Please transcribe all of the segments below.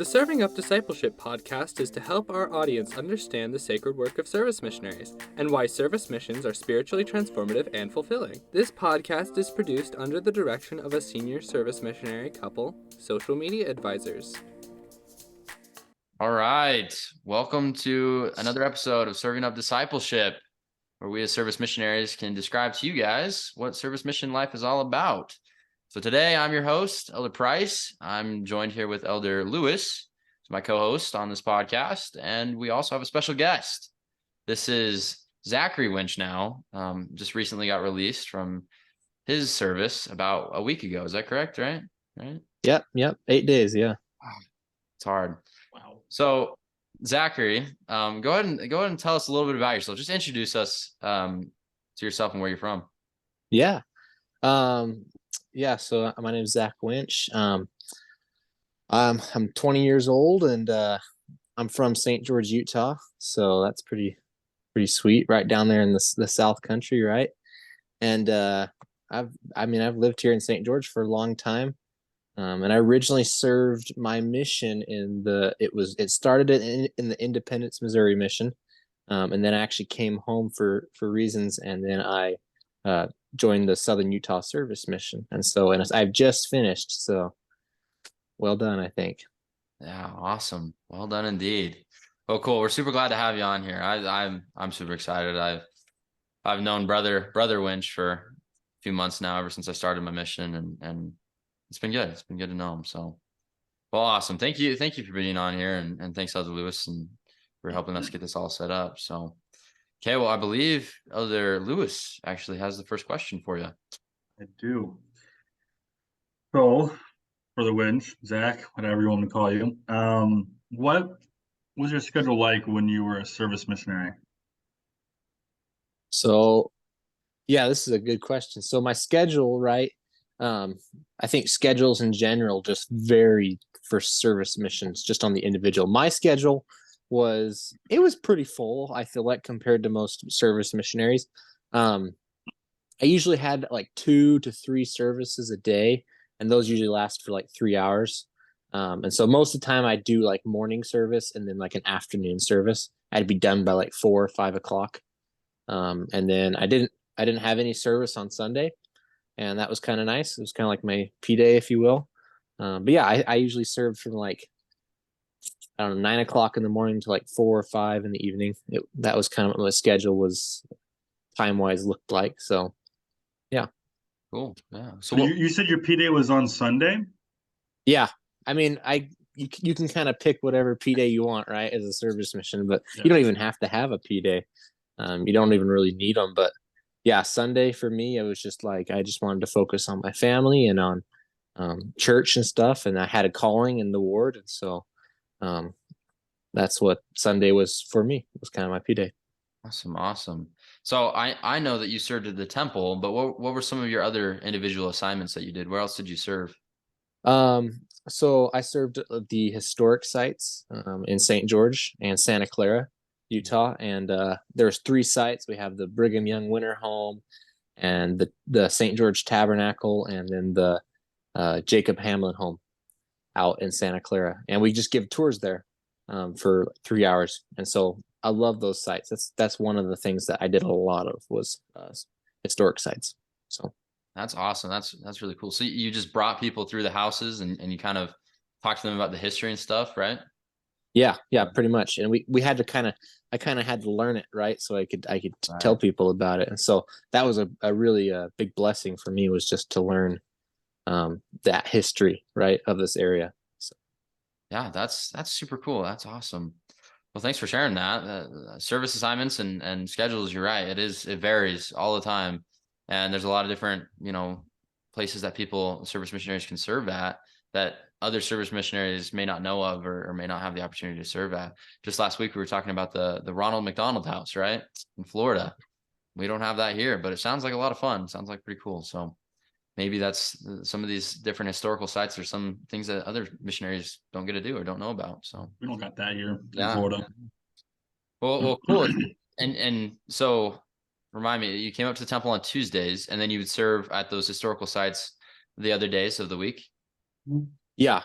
The Serving Up Discipleship podcast is to help our audience understand the sacred work of service missionaries and why service missions are spiritually transformative and fulfilling. This podcast is produced under the direction of a senior service missionary couple, social media advisors. All right. Welcome to another episode of Serving Up Discipleship, where we as service missionaries can describe to you guys what service mission life is all about. So today I'm your host, Elder Price. I'm joined here with Elder Lewis, who's my co-host on this podcast. And we also have a special guest. This is Zachary Winch now. Just recently got released from his service about a week ago. Is that correct? Right? Yep. 8 days. Yeah. It's hard. Wow. So Zachary, go ahead and tell us a little bit about yourself. Just introduce us to yourself and where you're from. Yeah. So my name is Zach Winch. I'm 20 years old and I'm from St. George, Utah. So that's pretty sweet, right down there in the South Country, right? And I've lived here in St. George for a long time. And I originally served my mission it started in the Independence, Missouri mission. And then I actually came home for reasons. And then I joined the Southern Utah Service Mission. And I've just finished. So well done, I think. Yeah, awesome. Well done indeed. Well, cool. We're super glad to have you on here. I'm super excited. I've known brother Winch for a few months now, ever since I started my mission, and it's been good. It's been good to know him. So, well, awesome. Thank you for being on here, and thanks, Elder Lewis, and for helping us get this all set up. So, okay, well, I believe Elder Lewis actually has the first question for you. I do. So, for the Winch, Zach, whatever you want me to call you, what was your schedule like when you were a service missionary? So, yeah, this is a good question. So my schedule, right? I think schedules in general just vary for service missions, just on the individual. My schedule was pretty full, I feel like, compared to most service missionaries. I usually had like 2 to 3 services a day, and those usually last for like 3 hours. And so most of the time I do like morning service and then like an afternoon service. I'd be done by like 4 or 5 o'clock. And then I didn't have any service on Sunday. And that was kind of nice. It was kind of like my P day, if you will. But yeah, I usually served from like, 9 o'clock in the morning to like 4 or 5 in the evening. That was kind of what my schedule was time-wise looked like. So, yeah. Cool. Yeah. So you said your P day was on Sunday? Yeah. I mean, you can kind of pick whatever P day you want, right, as a service mission, but you don't even have to have a P day. You don't even really need them, but yeah, Sunday for me, it was just like, I just wanted to focus on my family and on church and stuff. And I had a calling in the ward. And so that's what Sunday was for me. It was kind of my P day. Awesome. So I know that you served at the temple, but what were some of your other individual assignments that you did? Where else did you serve? So I served at the historic sites in St. George and Santa Clara, Utah, and there's 3 sites. We have the Brigham Young Winter Home and the St. George Tabernacle, and then the Jacob Hamlin Home out in Santa Clara, and we just give tours there for 3 hours. And so I love those sites. That's one of the things that I did a lot of was historic sites. So that's awesome. That's really cool. So you just brought people through the houses and you kind of talked to them about the history and stuff, right? Yeah, pretty much. And we had to I kind of had to learn it, right? So I could tell people about it. And so that was a really big blessing for me, was just to learn that history, right, of this area. So yeah, that's super cool. That's awesome. Well, thanks for sharing that. Service assignments and schedules, you're right. It varies all the time. And there's a lot of different, places that service missionaries can serve at that other service missionaries may not know of or may not have the opportunity to serve at. Just last week, we were talking about the Ronald McDonald House, right, in Florida. We don't have that here, but it sounds like a lot of fun. Sounds like pretty cool. So maybe that's some of these different historical sites or some things that other missionaries don't get to do or don't know about. So we don't got that here in Florida. Well, cool. And so remind me, you came up to the temple on Tuesdays, and then you would serve at those historical sites the other days of the week? Yeah.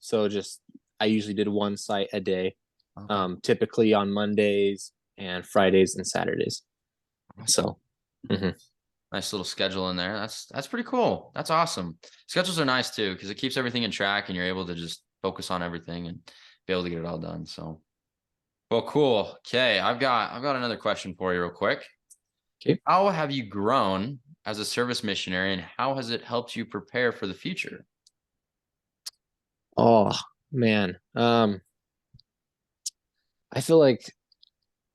So just I usually did one site a day, Okay. typically on Mondays and Fridays and Saturdays. Awesome. So, mhm. Nice little schedule in there. That's pretty cool. That's awesome. Schedules are nice too, because it keeps everything in track and you're able to just focus on everything and be able to get it all done. So, well, cool. Okay, I've got another question for you real quick. Okay. How have you grown as a service missionary, and how has it helped you prepare for the future? Oh man. I feel like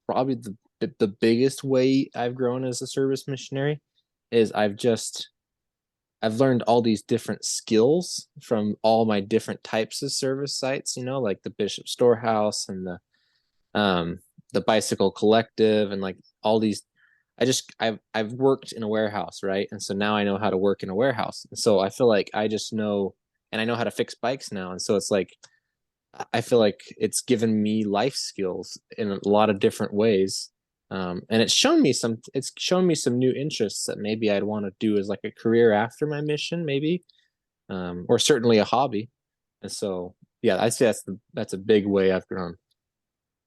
probably the biggest way I've grown as a service missionary is I've learned all these different skills from all my different types of service sites, like the Bishop Storehouse and um the Bicycle Collective and like all these. I've worked in a warehouse, right? And so now I know how to work in a warehouse. And so I feel like I just know, and I know how to fix bikes now. And so it's like I feel like it's given me life skills in a lot of different ways. And it's shown me some new interests that maybe I'd want to do as like a career after my mission, maybe, or certainly a hobby. And so, yeah, I'd say that's a big way I've grown.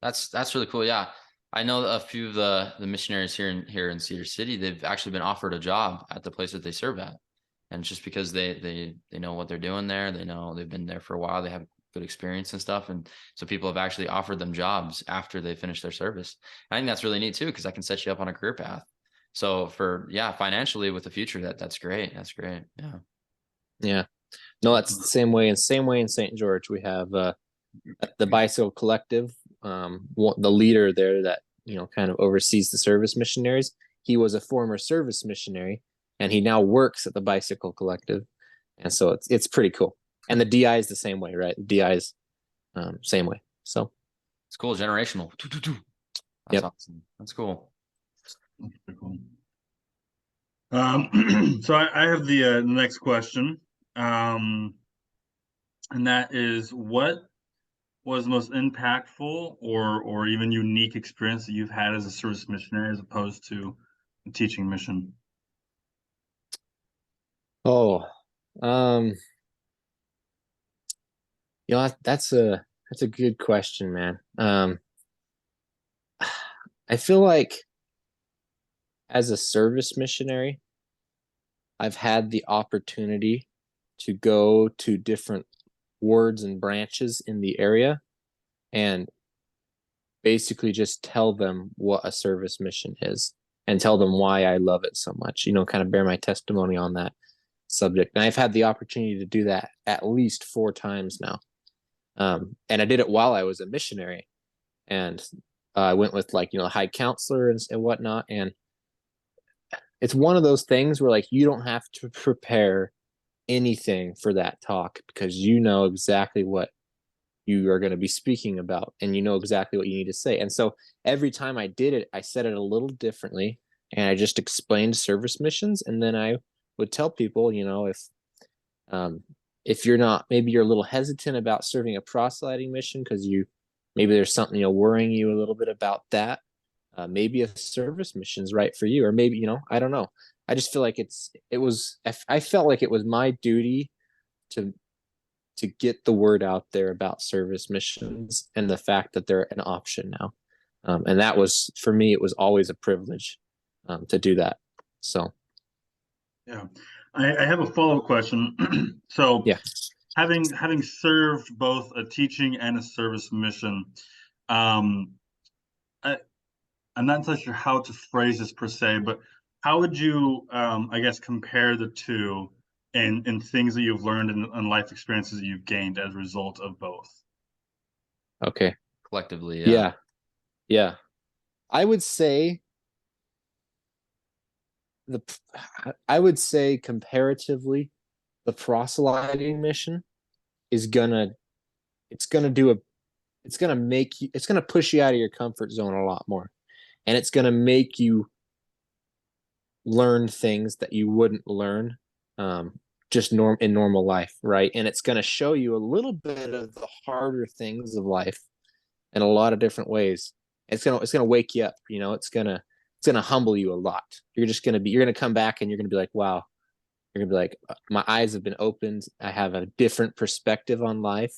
That's really cool. Yeah. I know a few of the missionaries here in Cedar City, they've actually been offered a job at the place that they serve at. And it's just because they know what they're doing there, they know they've been there for a while, they have good experience and stuff. And so people have actually offered them jobs after they finish their service. I think that's really neat too, because that can set you up on a career path. So financially with the future, that's great. That's great. Yeah. Yeah. No, that's the same way in St. George. We have the Bicycle Collective, the leader there that kind of oversees the service missionaries. He was a former service missionary, and he now works at the Bicycle Collective, and so it's pretty cool. And the DI is the same way, right? The DI is same way. So It's cool. Generational. That's yep. awesome. That's cool. That's pretty cool. So I have the next question, and that is, what was the most impactful or even unique experience that you've had as a service missionary as opposed to a teaching mission? Oh, um, that's a good question, man. I feel like as a service missionary, I've had the opportunity to go to different wards and branches in the area and basically just tell them what a service mission is and tell them why I love it so much, kind of bear my testimony on that subject. And I've had the opportunity to do that at least 4 times now. And I did it while I was a missionary. And I went with a high counselor and whatnot. And it's one of those things where you don't have to prepare anything for that talk because you know exactly what you are going to be speaking about and you know exactly what you need to say. And so every time I did it, I said it a little differently and I just explained service missions. And then I would tell people, if you're not, maybe you're a little hesitant about serving a proselyting mission because maybe there's something, worrying you a little bit about that. Maybe a service mission is right for you, or maybe, I don't know. I just feel like I felt like it was my duty to get the word out there about service missions and the fact that they're an option now. And that was, for me, it was always a privilege to do that. So, Yeah, I have a follow-up question. So, yeah. having served both a teaching and a service mission, um, I'm not so sure how to phrase this per se, but how would you, I guess, compare the two in things that you've learned and life experiences that you've gained as a result of both? Okay. Collectively, yeah. Yeah. Yeah. I would say comparatively, the proselyting mission is it's gonna push you out of your comfort zone a lot more. And it's gonna make you learn things that you wouldn't learn just in normal life, right? And it's gonna show you a little bit of the harder things of life in a lot of different ways. It's gonna wake you up, it's gonna humble you a lot. You're gonna come back and you're gonna be like, wow. You're gonna be like, my eyes have been opened. I have a different perspective on life.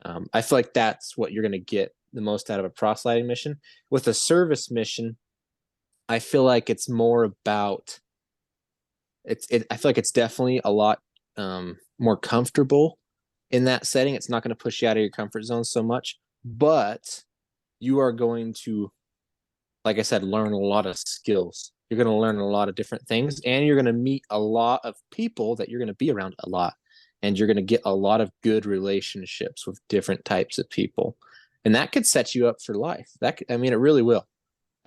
I feel like that's what you're going to get the most out of a proselyting mission. With a service mission, I feel like it's more about I feel like it's definitely a lot more comfortable in that setting. It's not going to push you out of your comfort zone so much, but you are going to, like I said, learn a lot of skills. You're going to learn a lot of different things, and you're going to meet a lot of people that you're going to be around a lot, and you're going to get a lot of good relationships with different types of people, and that could set you up for life. I mean, it really will.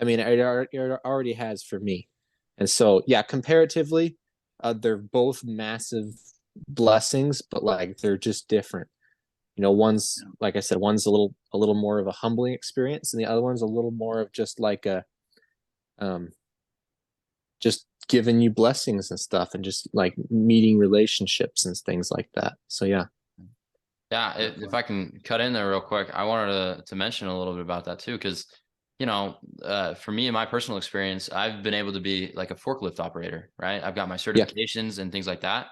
I mean, it already has for me. And so, yeah, comparatively, they're both massive blessings, but like they're just different. One's, like I said, one's a little more of a humbling experience, and the other one's a little more of just like just giving you blessings and stuff, and just like meeting relationships and things like that. So yeah. Yeah, if I can cut in there real quick, I wanted to mention a little bit about that too, because for me, in my personal experience, I've been able to be like a forklift operator, right? I've got my certifications and things like that,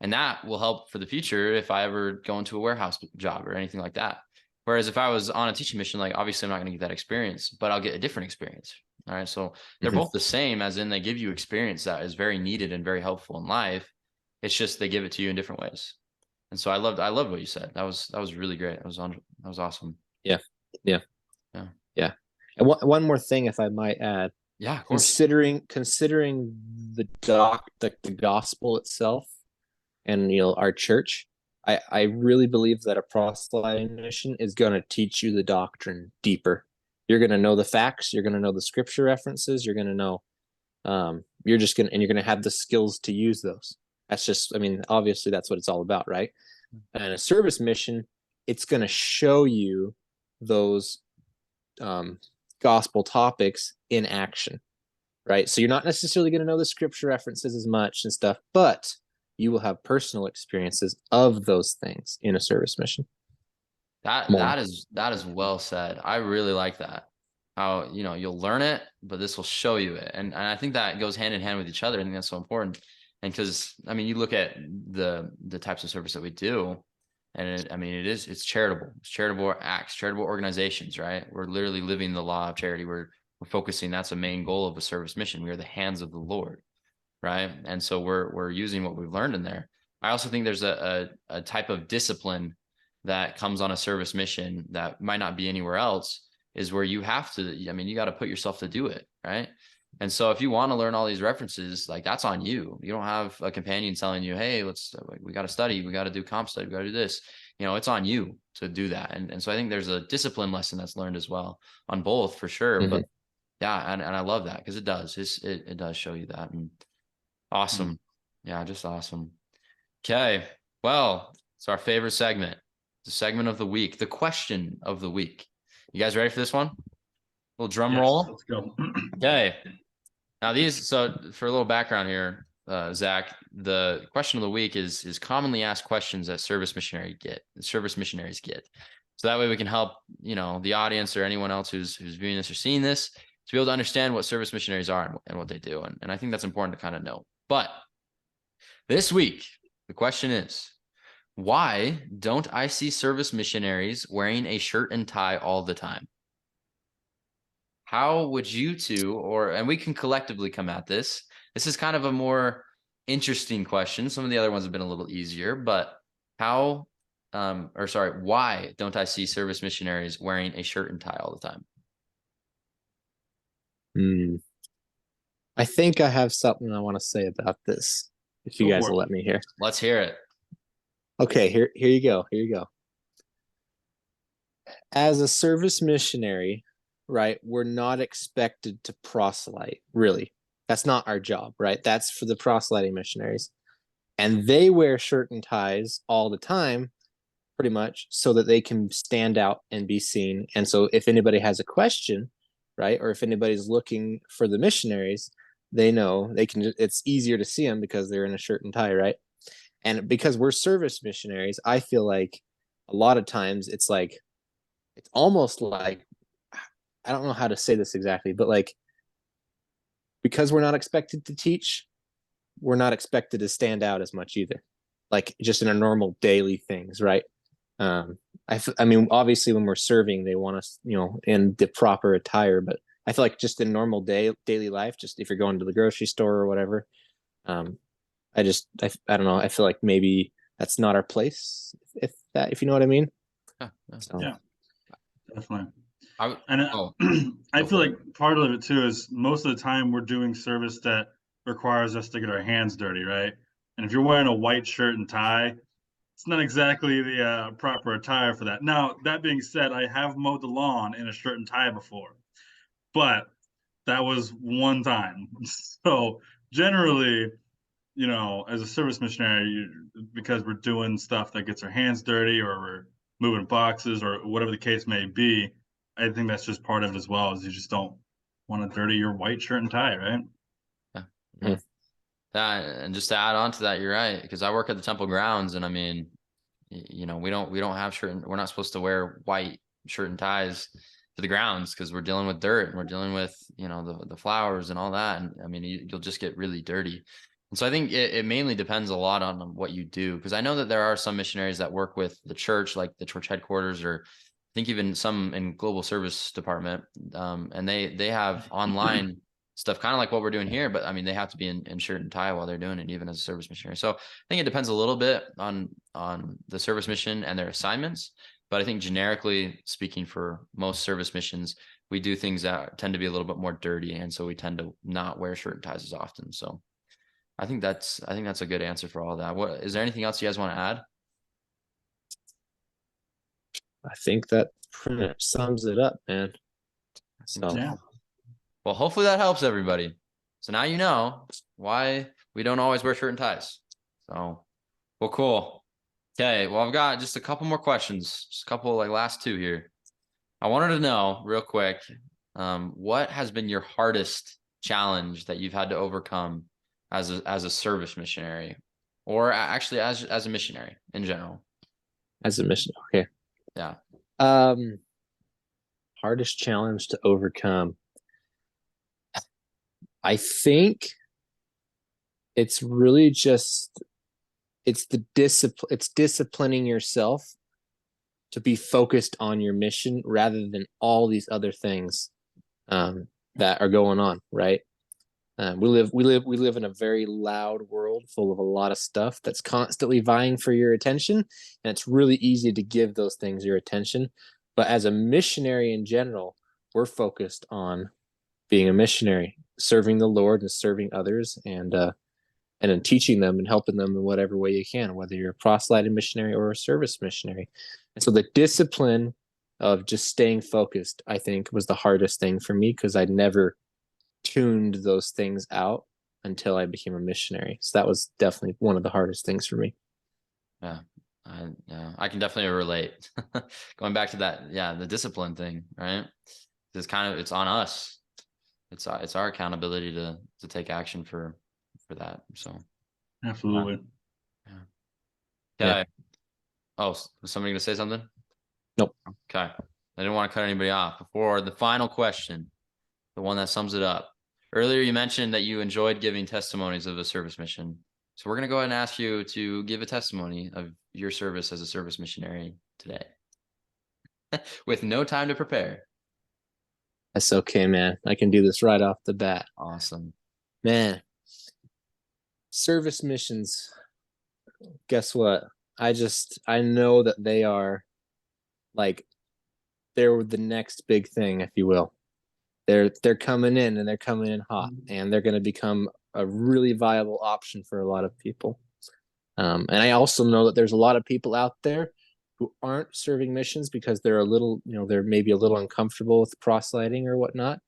and that will help for the future if I ever go into a warehouse job or anything like that. Whereas if I was on a teaching mission, like obviously I'm not going to get that experience, but I'll get a different experience. All right, so they're both the same, as in they give you experience that is very needed and very helpful in life. It's just they give it to you in different ways. And so I loved what you said. That was really great. That was awesome. Yeah. Yeah. And one more thing, if I might add. Yeah, of course. Considering the gospel itself, and our church, I really believe that a proselyting mission is going to teach you the doctrine deeper. You're going to know the facts. You're going to know the scripture references. You're going to know. You're going to have the skills to use those. That's just, I mean, obviously that's what it's all about, right? And a service mission, it's going to show you those gospel topics in action, right? So you're not necessarily going to know the scripture references as much and stuff, but you will have personal experiences of those things in a service mission. That is well said. I really like that. How, you'll learn it, but this will show you it. And I think that goes hand in hand with each other. I think that's so important. And because, I mean, you look at the types of service that we do, and it's charitable. It's charitable acts, charitable organizations, right? We're literally living the law of charity. We're focusing. That's a main goal of a service mission. We are the hands of the Lord, right? And so we're using what we've learned in there. I also think there's a type of discipline that comes on a service mission that might not be anywhere else, is where you have to, you got to put yourself to do it, right? And so if you want to learn all these references, like that's on you. You don't have a companion telling you, hey, we got to study, we got to do comp study, we got to do this. It's on you to do that. And so I think there's a discipline lesson that's learned as well on both, for sure. Mm-hmm. But yeah, and I love that, because it does show you that. And awesome. Mm-hmm. Yeah, just awesome. Okay. Well, it's our favorite segment, the segment of the week, the question of the week. You guys ready for this one? A little drum roll. Let's go. Okay. Now so for a little background here, Zach, the question of the week is commonly asked questions that service missionaries get. So that way we can help, the audience or anyone else who's viewing this or seeing this to be able to understand what service missionaries are and what they do. And I think that's important to kind of know. But this week, the question is, why don't I see service missionaries wearing a shirt and tie all the time? How would you two, and we can collectively come at this. This is kind of a more interesting question. Some of the other ones have been a little easier, but why don't I see service missionaries wearing a shirt and tie all the time? I think I have something I want to say about this, if you guys will let me hear. Let's hear it. Okay, here you go. As a service missionary, right, we're not expected to proselyte, really. That's not our job, right? That's for the proselyting missionaries. And they wear shirt and ties all the time, pretty much, so that they can stand out and be seen. And so if anybody has a question, right, or if anybody's looking for the missionaries, they know it's easier to see them because they're in a shirt and tie, right? And because we're service missionaries, I feel like a lot of times it's almost like, I don't know how to say this exactly, but like, because we're not expected to teach, we're not expected to stand out as much either. Like just in our normal daily things, right? I mean, obviously when we're serving, they want us, in the proper attire, but I feel like just in normal daily life, just if you're going to the grocery store or whatever, um, I don't know. I feel like maybe that's not our place, if you know what I mean. Yeah. So, Yeah, definitely. I, And oh, I go feel for it. like part of it too is most of the time we're doing service that requires us to get our hands dirty, right? And if you're wearing a white shirt and tie, it's not exactly the proper attire for that. Now, that being said, I have mowed the lawn in a shirt and tie before, but that was one time. So generally, as a service missionary, because we're doing stuff that gets our hands dirty or we're moving boxes or whatever the case may be, I think that's just part of it as well, is you just don't want to dirty your white shirt and tie, right? Yeah. Mhm. That, and just to add on to that, you're right, because I work at the temple grounds, and I mean, we don't have we're not supposed to wear white shirt and ties to the grounds because we're dealing with dirt and we're dealing with, the flowers and all that. And I mean, you'll just get really dirty. And so I think it mainly depends a lot on what you do, because I know that there are some missionaries that work with the church, like the church headquarters, or I think even some in global service department, and they have online stuff, kind of like what we're doing here, but I mean, they have to be in shirt and tie while they're doing it, even as a service missionary. So I think it depends a little bit on the service mission and their assignments, but I think generically speaking, for most service missions, we do things that tend to be a little bit more dirty, and so we tend to not wear shirt and ties as often. So I think that's a good answer for all that. What is there anything else you guys want to add? I think that pretty much sums it up, man. So, Yeah. Well, hopefully that helps everybody. So now you know why we don't always wear shirt and ties. So, well, cool. Okay, well, I've got just a couple more questions, just a couple, like, last two here. I wanted to know real quick, what has been your hardest challenge that you've had to overcome as a service missionary, or actually as a missionary in general? as a mission, okay. Yeah. Hardest challenge to overcome. I think it's really just it's disciplining yourself to be focused on your mission rather than all these other things that are going on, right? We live in a very loud world full of a lot of stuff that's constantly vying for your attention, and it's really easy to give those things your attention. But as a missionary in general, we're focused on being a missionary, serving the Lord and serving others, and then teaching them and helping them in whatever way you can, whether you're a proselyted missionary or a service missionary. And so the discipline of just staying focused, I think, was the hardest thing for me, because I'd never tuned those things out until I became a missionary. So that was definitely one of the hardest things for me. Yeah. I can definitely relate. Going back to that, the discipline thing, right? It's on us. It's our accountability to take action for that. So Absolutely. yeah. Yeah. Okay. Oh, was somebody gonna say something? Nope. Okay. I didn't want to cut anybody off. Before the final question, the one that sums it up. Earlier, you mentioned that you enjoyed giving testimonies of a service mission. So we're going to go ahead and ask you to give a testimony of your service as a service missionary today with no time to prepare. That's okay, man. I can do this right off the bat. Awesome. Man, service missions, guess what? I know that they are like, they're the next big thing, if you will. They're coming in, and they're coming in hot, and they're going to become a really viable option for a lot of people. And I also know that there's a lot of people out there who aren't serving missions because they're a little, they're maybe a little uncomfortable with proselyting or whatnot.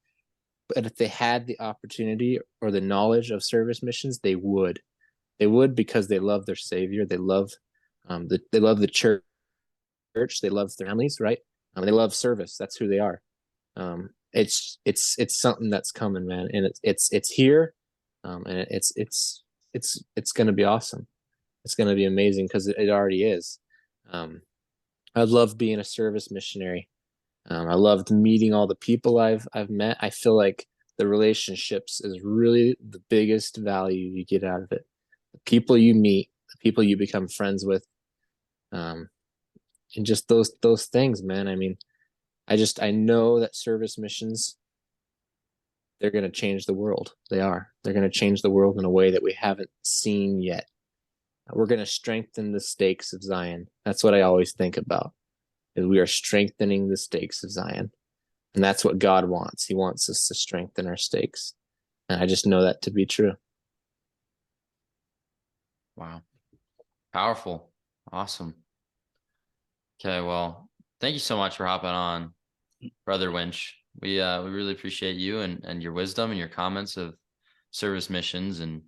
But if they had the opportunity or the knowledge of service missions, they would. They would, because they love their Savior. They love they love the church. They love their families, right? They love service. That's who they are. It's something that's coming, man, and it's here, and it's going to be awesome. It's going to be amazing, because it already is. I love being a service missionary. I loved meeting all the people I've met. I feel like the relationships is really the biggest value you get out of it. The people you meet, the people you become friends with, and just those things, man. I mean, I know that service missions, they're going to change the world. They're going to change the world in a way that we haven't seen yet. We're going to strengthen the stakes of Zion. That's what I always think about, is we are strengthening the stakes of Zion. And that's what God wants. He wants us to strengthen our stakes. And I just know that to be true. Wow. Powerful. Awesome. Okay, well, thank you so much for hopping on, Brother Winch. We really appreciate you and your wisdom and your comments of service missions, and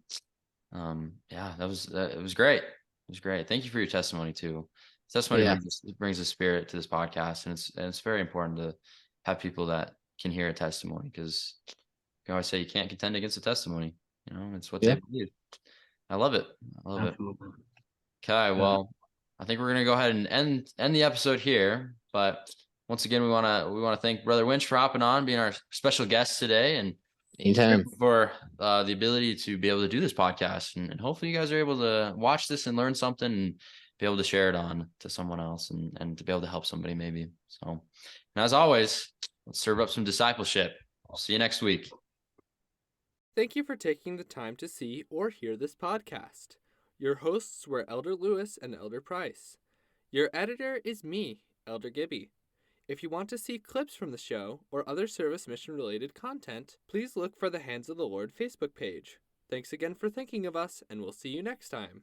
yeah, it was great. It was great. Thank you for your testimony too. Testimony Yeah. brings a spirit to this podcast, and it's very important to have people that can hear a testimony, because you always say you can't contend against a testimony. You know, it's what they believe. I love it. Absolutely. Okay, well, I think we're gonna go ahead and end the episode here. But once again, we wanna thank Brother Winch for hopping on, being our special guest today, and Anytime. for the ability to be able to do this podcast. And hopefully you guys are able to watch this and learn something and be able to share it on to someone else, and to be able to help somebody maybe. So, and as always, let's serve up some discipleship. I'll see you next week. Thank you for taking the time to see or hear this podcast. Your hosts were Elder Lewis and Elder Price. Your editor is me, Elder Gibby. If you want to see clips from the show or other service mission related content, please look for the Hands of the Lord Facebook page. Thanks again for thinking of us, and we'll see you next time.